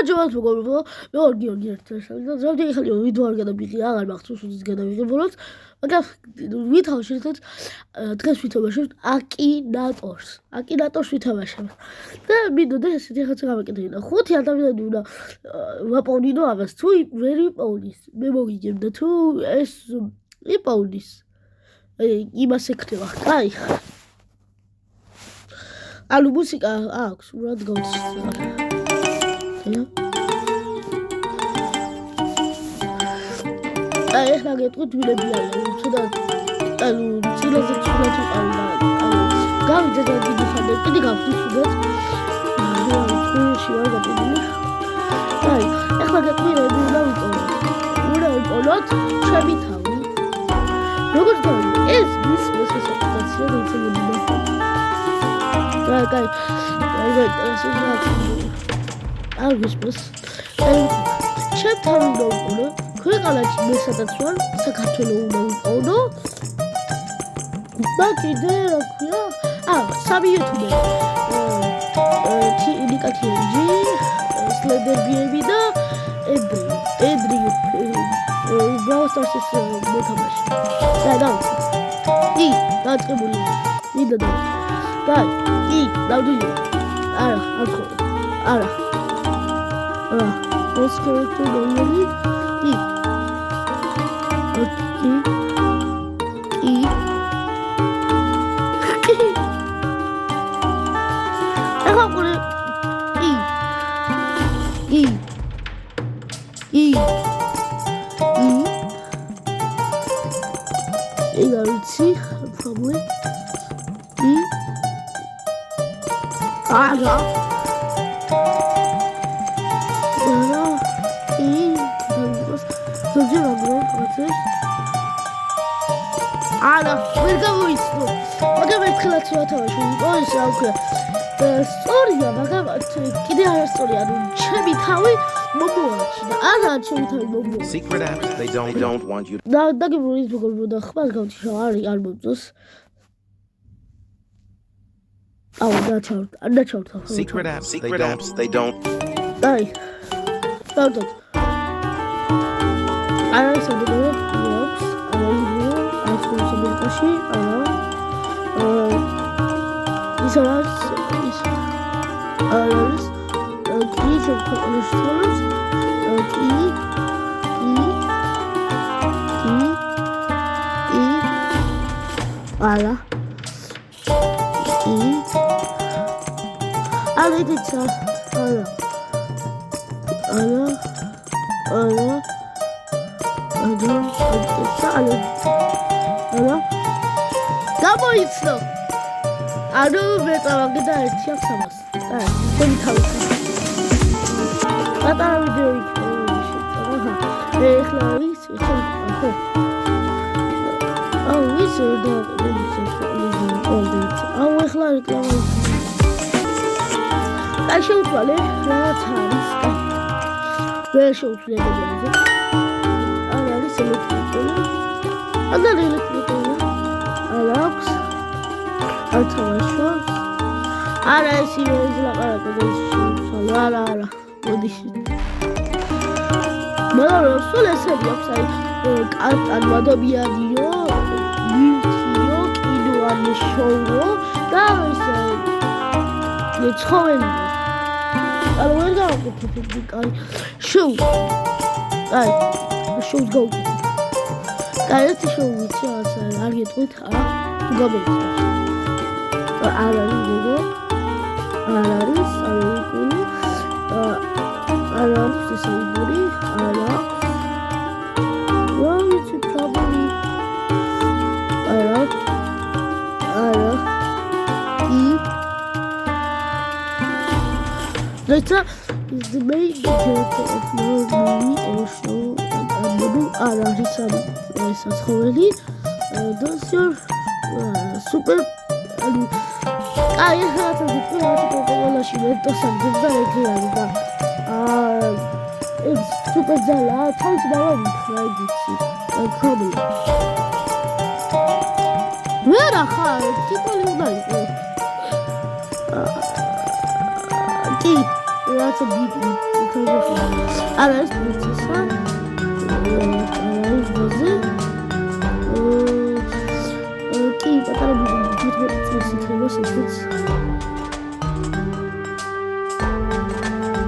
ჯობათ მოგობრებო, მე ვარ გიორგი ერთმანეთსა და ზოგადად ხალხი ვიდეო არ გადავიღე, აღარ მახსოვს უდის გადავიღე ბოლოს, მაგრამ ვითავშეთ დღეს ვითამაშებთ აკინატორს. აკინატორს ვითამაშებთ. და მინდოდა ესეთი რაღაცა გავაკეთებინა. 5 ადამიანი უნდა ვაპოვნინო ამას. თუ ვერ იპოვნის, მე მოგიგებდა თუ ეს იპოვნის. იმას ეკრება, კაი. ანუ მუსიკა აქვს, უბრალოდ გავცემა. ეხლა გეტყვით ვილები არიან, ცოტა ანუ წილაზე ცუდად უყარდა. გავიდე და დიდი ხანდა, კიდე გავხდით შუა გატებული. აი, ეხლა გეტყვით უნდა ვიპოვოთ ჩემი თავი. როგორც გავიგე, ეს მის მოსასაკუთრებია ვიცემებია. კაი, არ ვისმოს. ჩემ თავი უნდა ვიყოლო. ქვეყანაში მე სადაც ვარ, საქართველოს უნდა ვიყოლო. და კიდე რა ქვია? სამი YouTube. ნიკათიენჯი, სლენდერბიები და ედრი. ბრაუსტარსის მოთამაშე. და დაწყებული. მინდა და დავდივი. არა. ეს კერექტი დონელი. Probably. ვერ გამოიცნო. მაგრამ ერთხელაც ვათავაში ის რა ქვია. სწორია, მაგრამ კიდე არასწორია, ანუ ჩემი თავი მომოაჩინა. არა, ჩემი თავი მომოაჩინა. Secret apps, they don't want you. და გებროლის მოგობრებო და ხმას გავთიშა, არ მომწონს. დაჩავთ. Secret apps, they don't. აი. დავდოთ. არა, სადღაც აქვს. Америкაში, ის არის კიჩო კონსტრუქციებს, გამოიცნო. ანუ მე წავაგე და 1-300. აი, ჩემი თავი. პატარა ვიდეო იქნება. ეხლა ის ჩემი ხო. ის და ეხლა რეკლამა. კაი შევთვალე, რაც არის. ვერ შევთვლები ეს. არის ელექტრიკული. ელექტრიკული. აქვს ავტომაშო არა ეს ის ლაპარაკობ არა მოდი მაგრამ სულ ესები აქვს აი კარტან ადამიანიო ვირთიო კიდოვანი შოუო და ეს ცხოველი ანუ ვერ გავაკეთებ კაი შოუ აი შოუს გავაკეთებ კაი ეს შოუ ვიცი არ გეტყვით არა გაბეჭდა არ არის გოგო არ არის ამერიკული არ არის ისაიბური არა ვიცი probably არა Later is the main character of the movie or show არ არის სასხოველი does your super აი ხათა გიყოლაში მე დასაგდებ და ეგრე არის და ეს super ზალა თავს დავამხრა იცი problem ვერა ხარ ტიპალი უნდა იყოს კი რაც ბიდი არ არის პრინცესა არის ვაზე კი პატარა 15 წლის იქნება ესეც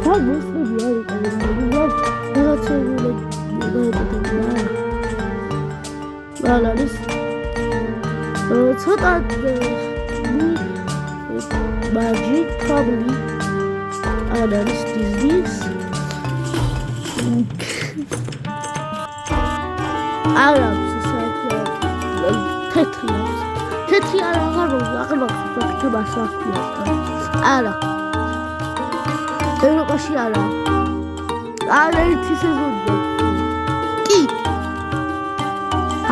და მოსწრები არის რაღაცეულად არის ცოტა magic probably არ არის Disney-ს არ აქვს თეთრი არ აღარ არა ევროპაში არა ერთი სეზონია კი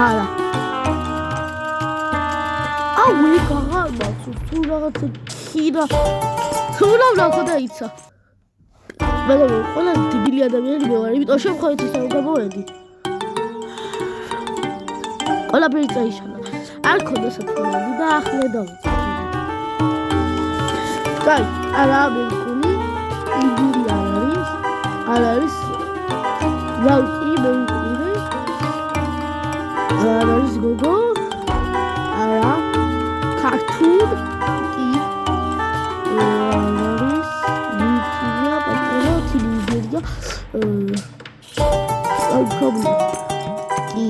არა ვი გაღარ მაქვს თუ რაღაცა ხირა თუ რა დაიცა მაგრამ ყველა დებილი ადამიანი მე ვარ იმიტომ შემხარეთ ისე რომ გამოვედი ყველაფერი წაიშალა არ ქონდა საფრთხეები და ახლა დავიწყე კაი არა მეკუნი იგური არ არის რაუტი მეკუნი არ არის გოგო არა ქართულ კი არის მიტია პატარა თილიზერია პრობლემა კი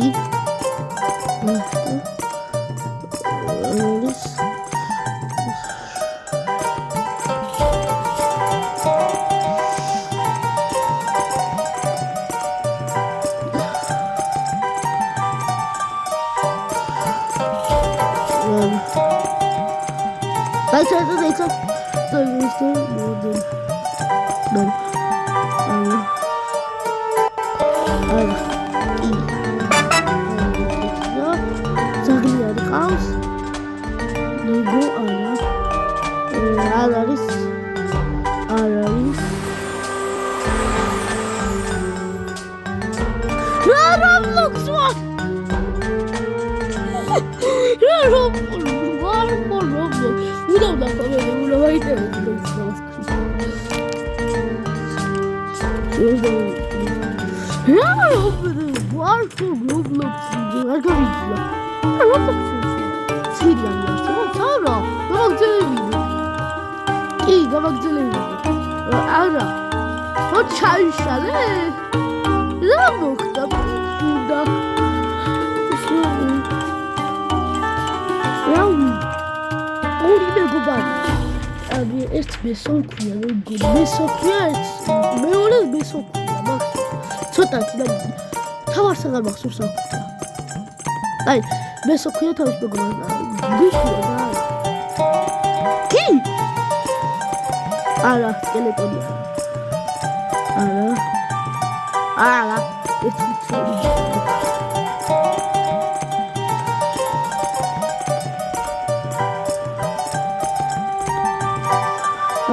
არის აი მე სოქია თავის მეგობრად გიქია კი არა სკელეტონი არა ეს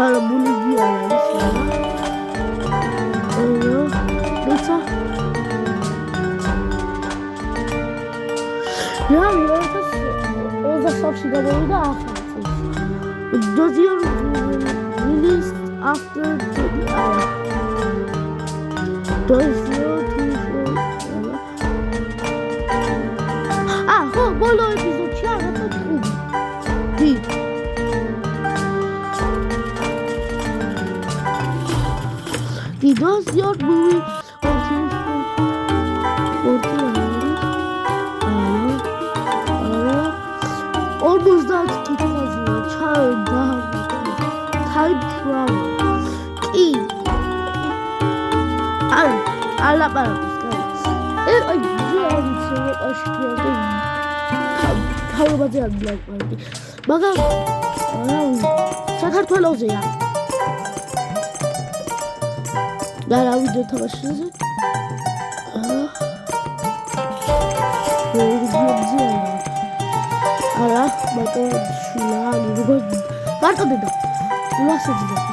არა ბულივია არის she got rid of does your release after the does your bolo episode c'era the does your movie მაგრამ საქართველოსია და რა ვიდეო თამაშზე არა ბატონ შულანი როგორ მარტო დედა ულასეძდა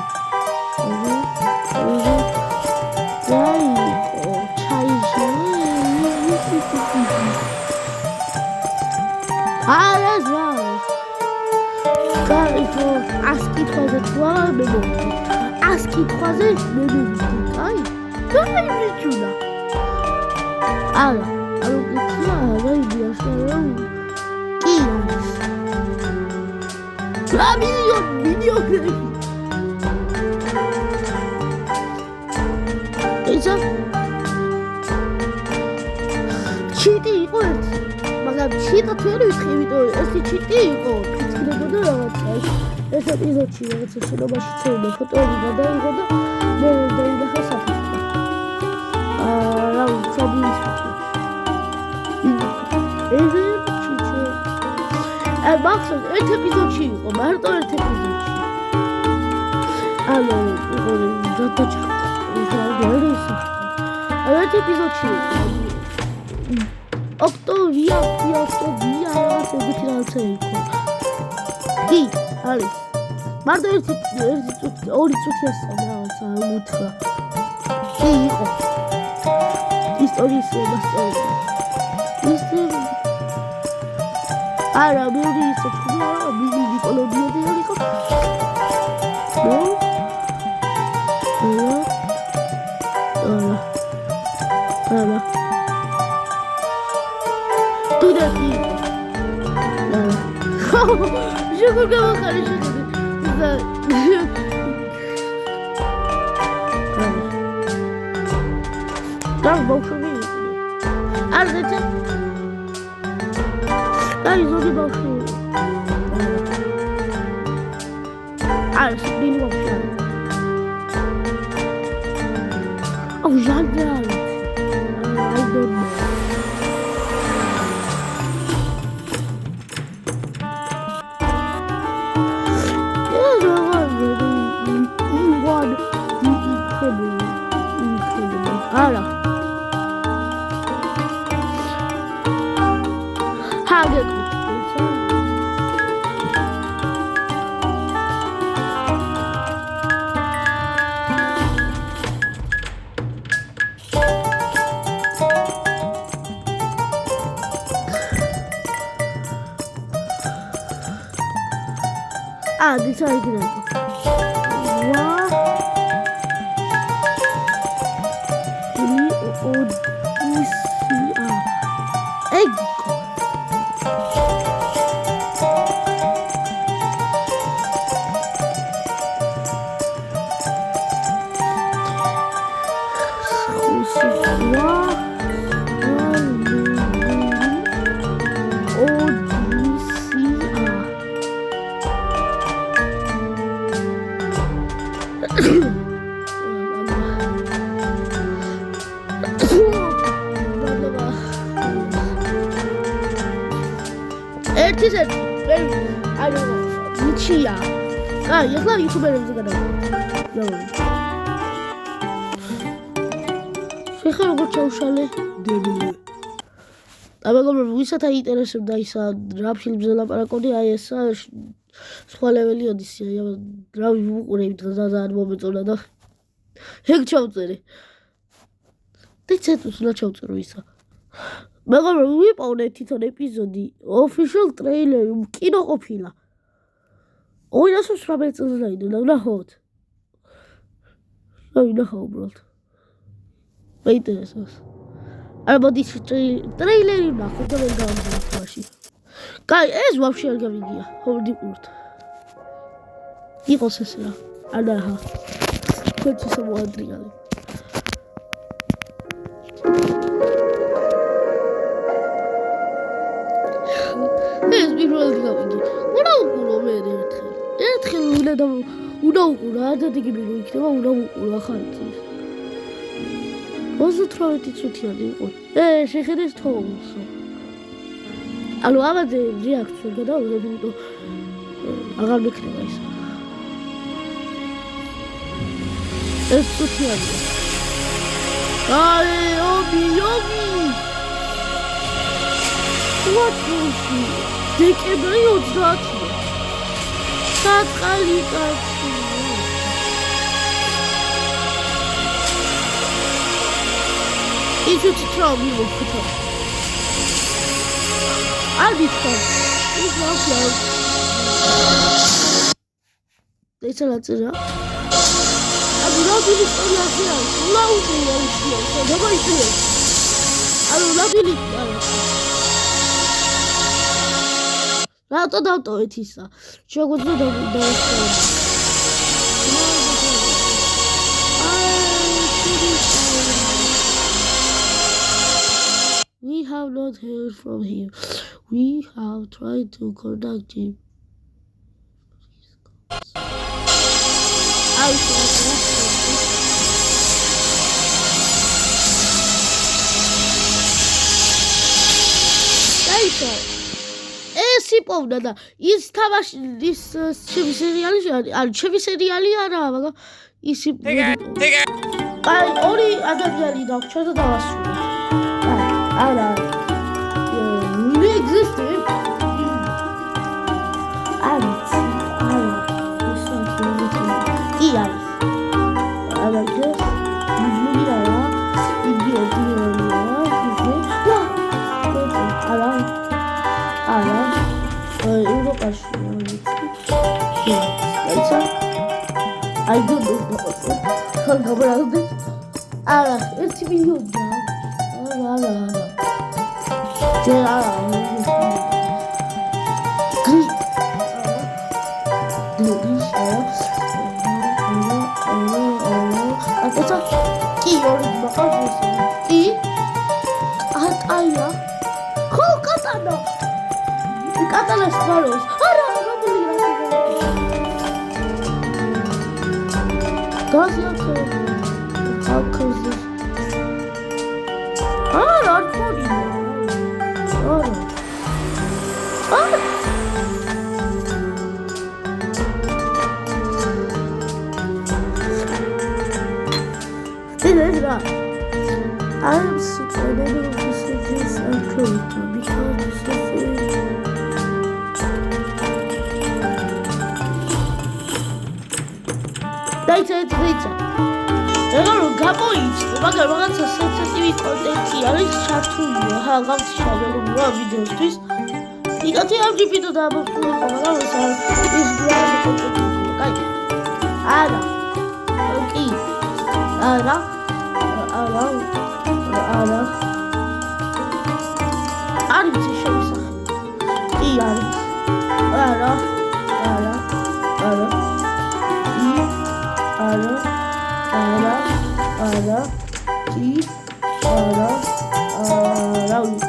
ასკი თვაზე მე მოვიდი, კაი? მიჩუნა. არა, ანუ გიქნა რა იდეაშია. კი. რა მილიონი. ეცა ჩიტი იყო ერთი, მაგრამ ჩიტა თუ არ ვიცი, იმიტომ ერთი ჩიტი იყო, ფიქრებოდა რაღაცა. ეს ეპიზოდში რაღაცა შენობაში ცემა ფოტოები გადაიღო და მე დაინახა საფრთხე. რა ვიცი, ეს ჩიჩე. მახსოვს ერთ ეპიზოდში იყო, მარტო ერთ ეპიზოდში. ანუ დაჩა ერთ ეპიზოდში ოქტოვია რაღაც ეგეთი რაღაცა იყო. კი, არის. მარტო ორი წუთი ასწავლა რაღაცა უთხრა. კი, იყო. ისტორიის მასწავლებელი. არა, მეორე ისე თქვა, ნიკოლოდიადი იყო. არა. თუ დაფი. შეგულ გავახარე შეგული. და ბავშვი. არ ზეცა. აი ზოგი ბავშვი. არ სპილი ბავშვი. აუ ჟანდა. I don't know. Ara. Hage this is good. Wow. Egg. Michia. Ah, я знаю, ютуберов загадал. Шეხა როგორ ჩავშალე დებილე. აბეგობრო ვისაც აინტერესებდა ისა რა ფილმზე ლაპარაკობდი, აი ესა სხვა ლეველი ოდისეა. რა ვუყურებ დღესდღეობით მომეწონა და ეგ ჩავწერე. დეცეთუს რა ჩავწერო ისა. მეგობრო ვიპოვნე თვითონ ეპიზოდი, official trailer, კინო ყოფილა. 2018 წელს დაიდო და ვნახოთ. რა ვნახავ უბრალოდ. მეინტერესებს. ალბათ ის ტრეილერი ვნახოთ და ვერ გავამბობ თვაში. კაი, ეს ვაფშე არ გამიგია. ხორდი ყურთ. იყოს ეს რა. ანაჰა. ქოჩი სამოადრიალი. ეს პირველი გავიგე. უნდა უყურო მე ერთხელ. ერთხელ უნდა უყურო, ადადეგი მირო იქნება, უნდა უყურო ახალწელს. 28 წუთიანი იყო. შეხედეს თოუსო. ანუ ამაზე რეაქცია გადავიღებ, იმიტომ აღარ მექნება ის. ეს წუთიანია. აი, ობი. ვატუში. დეკემბერი 30-ია. საწყალი კაცი. ისეთი თრომი მოხდა. არ ვიცი. ის ვაფშე. ეს რა წერა? ნაბილი ისტორიაში არის. ულაუნია უშია, დაბაიჭირე. ნაბილი რატო დავტოვეთ ისა? შეგვიძლია დავასწავლოთ. We have not heard from him. We have tried to contact him. ეს იპოვნა და ის თამაში ის ჩემი სერიალი არის ჩემი სერიალი არაა მაგრამ ის აი ორი ადამიანი დაგჭირდა და დავასრულე არა really existed I don't know what can't go around it. It's million. Does not how comes this? Not for you. I'm sick. I don't know if this is untrue because this is Later. Era un capo magari ragazzi sensitivi contenti არის ჩართული ხა გავჩიშავე რა ვიდეოსთვის იგივე ამ ჯიპიტო დააბხვა მაგრამ ეს ის გრაუნდი კონტენტი კაი არა ოკი არა არის შემოსახი კი არის არა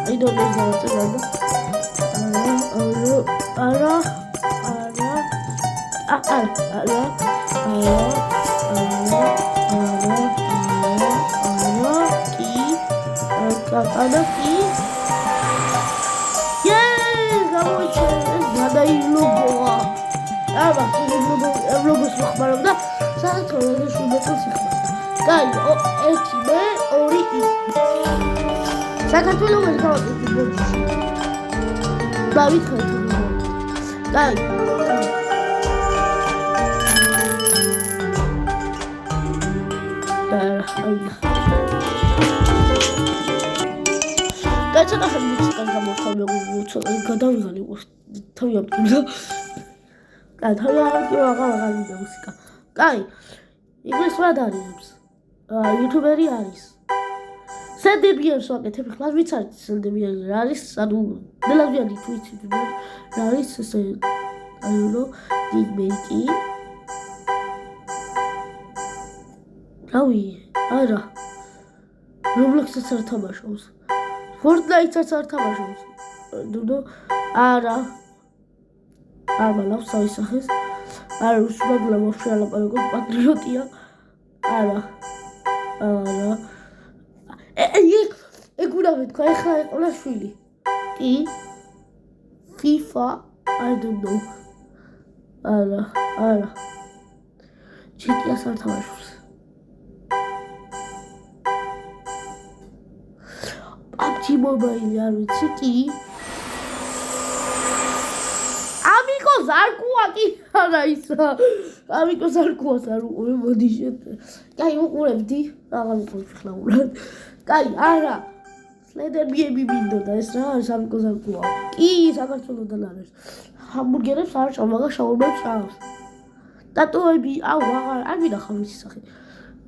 I don't know what's going საქართველოს გავაკეთე დავითხრეთ დაი გაჩვენა მუსიკა გამოვთვალე უცოტა გადავიღალი თავი ამტკილა კაი თავი ამტკილა აღარ მუსიკა კაი ის რა არის იუთუბერი არის სენდებიერს ვაკეთებ ხლა ვიც არის სენდებიერი რა არის ანუ ნელავიანი თვიცი რა არის ესე აიულო დიგმეიკი რავი არა Roblox-ს არ თამაშობს Fortnite-ს არ თამაშობს ნუ არა ამალავს საისახეს არა უსმაგლა მოფშალაპარაკო პატრიოტია არა ეგურავე თქვა ეხლა ეყოლა შვილი კი FIFA I don't know არა GTA-ს არ თამაშობს PUBG Mobile არ ვიცი კი ამიკოს არ კუა კი არა ისა ამიკოს არ კუას არ უყურე მოდი კაი უყურებდი აღარ უყურებ ხლა ურად კაი არა სლენდერმენი მინდოდა ეს რა არის ამიკოს არ კუა კი საქართველოსთან არის ჰამბურგერებს არ ჭამ მაგრამ შაურმებს ჭამს ტატუები აუ აღარ არ მინახავ ის სახე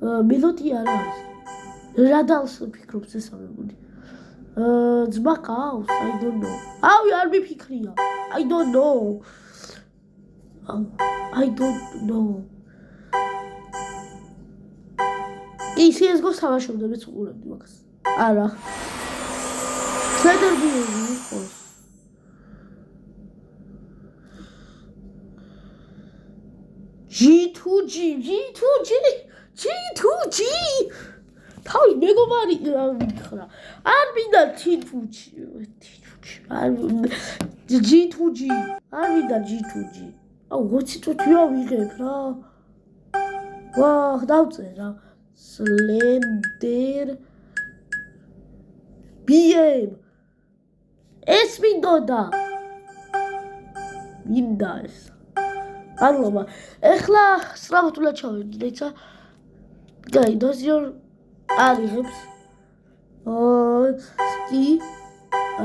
მელოდია არ არის. რადალს ფიქრობს ეს ამებული. ძმა ყავს, I don't know. ავი არ მიფიქრია. I don't know. I don't know. CS:GO-ს თამაშობდი, მეც უყურებდი მაგას. არა. სლედერ ბიები იყოს. G2G. თავი მეგობარი მითხრა. არ მინდა G2G. არ მინდა G2G. აუ 20 წუთია ვიღებ რა. ვაჰ, დავწერა. Slender BM. ეს მინდოდა. მინდა ეს. Aloma, ეხლა სწრაფად ჩავედი, ცა Guy, does your algebs? Ski, I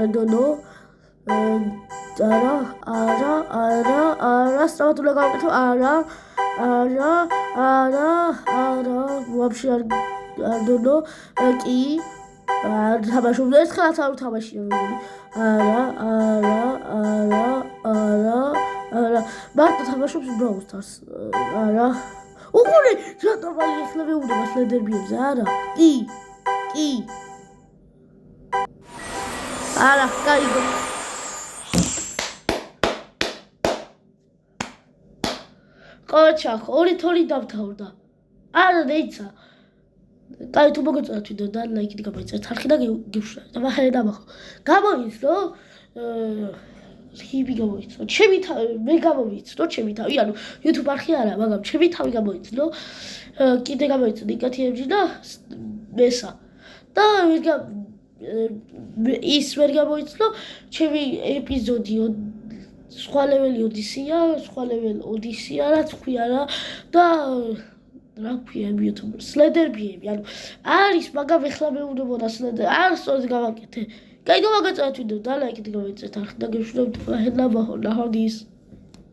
don't know. Ara, start to look out to ara, вообще, I don't know. Ki, თამაშობ ეს ხალხს არ თამაშია. არა. მარტო თამაშობს Brawl Stars. არა. უყურე, რატომ აი ეხლა მეუბნება სლენდერბიებზე? არა. კი. არა, გაიგო. კოჩახ, ორი თორი დამთავრდა. არა, ნეიცა. Ai tu mogę coś tu dodać, like tylko powiedz, tarki na gipsze, to ma hej na macho. Gamowic, no? Hibi gamowic, no? Ciebie my gamowic, no ciebie tam, ja no, YouTube archiara, magam, ciebie tam gamowic, no? Kiedy gamowic, negatywnie, no? Mesa. No, ის ვერ გამოიცნო ჩემი ეპიზოდი სხვა ლეველი ოდისია, სხვა ლეველი ოდისია, რაც ქვია რა და რა ქვია YouTube სლენდერბიები, ანუ არის, მაგრამ ეხლა მეუბნებოდა სლენდერ, არ სწორად გავაკეთე. გაიგო მაგაც ვიდეო და ლაიქით გავეცეთ, ახლა გეშურებთ, ნაჰოდის.